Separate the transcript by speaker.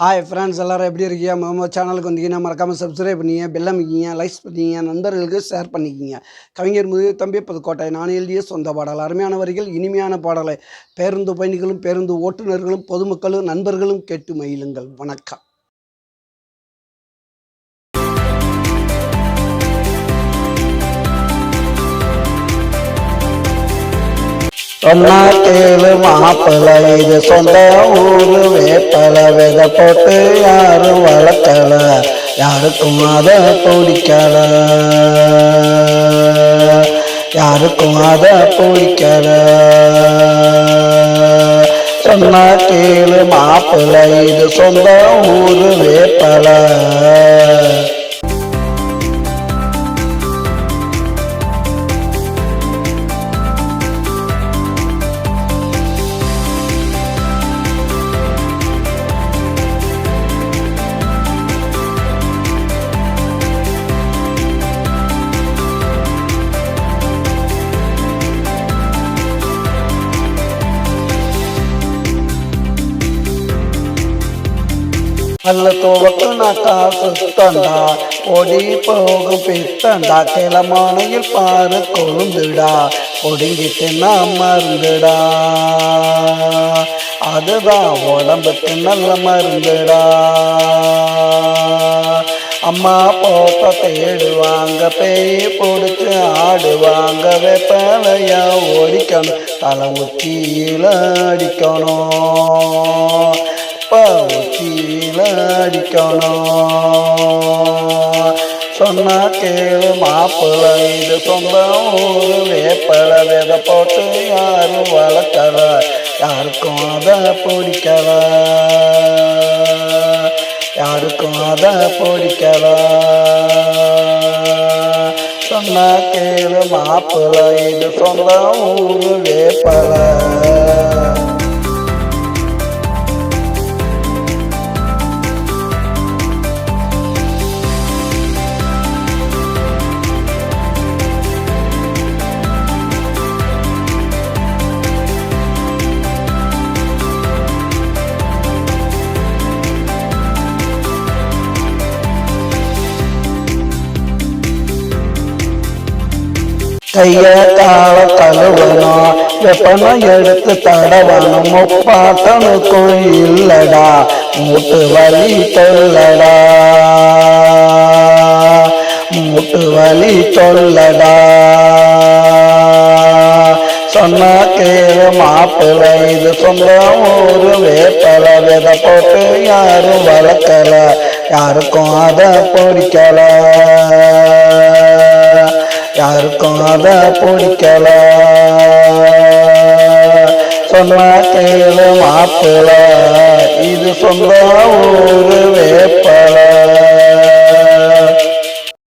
Speaker 1: Hi friends, எல்லோரும் எப்படி இருக்கீங்க? நம்ம சேனலுக்கு வந்தீங்கன்னா மறக்காமல் சப்ஸ்கிரைப் பண்ணிங்க, பெல் அமைக்கிங்க, லைக்ஸ் பண்ணிங்க, நண்பர்களுக்கு ஷேர் பண்ணிக்கிங்க. கவிஞர் முதிய தம்பி புதுக்கோட்டை. நான் எழுதிய சொந்த பாடல். அருமையான வரிகள், இனிமையான பாடலை பேருந்து பயணிகளும் பேருந்து ஓட்டுநர்களும் பொதுமக்களும் நண்பர்களும் கேட்டு மகிழுங்கள். வணக்கம். சொன்னா கேளு மாப்பிள்ள, இது சொந்த ஊரு வேப்பல. விதை போட்டு யாரும் வளர்க்கல, யாருக்கும் அதை பிடிக்கல, யாருக்கும் அதை பிடிக்கல. சொன்னா கேளு மாப்பிள்ள, இது சொந்த ஊரு வேப்பல. நல்ல துவக்கு நான் காசு தண்டா, ஒடி போகும் பித்தண்டா. கிளமானையில் பாரு கொழுந்துடா, ஒடுங்கிட்டு நான் மருந்துடா. அதுதான் உடம்புக்கு நல்ல மருந்துடா. அம்மா போட்ட தேடுவாங்க, பேய் பிடிச்சி ஆடுவாங்க. வெப்பலையா ஓடிக்கணும், தலை உச்சியில அடிக்கணும், உச்சியில அடிக்கணும். சொன்னா கேளு மாப்பிள்ள, இது சொந்த ஊரு வேப்பல. விதை போட்டு யாரும் வளர்க்கல, யாருக்கும் அதை பிடிக்கல, யாருக்கும் அதை பிடிக்கல. சொன்னா கேளு மாப்பிள்ள, இது சொந்த ஊரு வேப்பல. கைய கால கழுவணும், வெப்பனம் எடுத்து தடவணும். முப்பாட்டனுக்கும் இல்லடா மூட்டு வலி தொல்லடா, மூட்டு வலி தொல்லடா. சொன்னா கேளு மாப்பிள்ள, இது சொந்த ஊரு வேப்பல. விதை போட்டு யாரும் வளர்க்கல, யாருக்கும் அதை பிடிக்கல, யாருக்கும் அதை பிடிக்கல. சொன்னா கேளு மாப்பிள்ள, இது சொந்த ஊரு வேப்பல.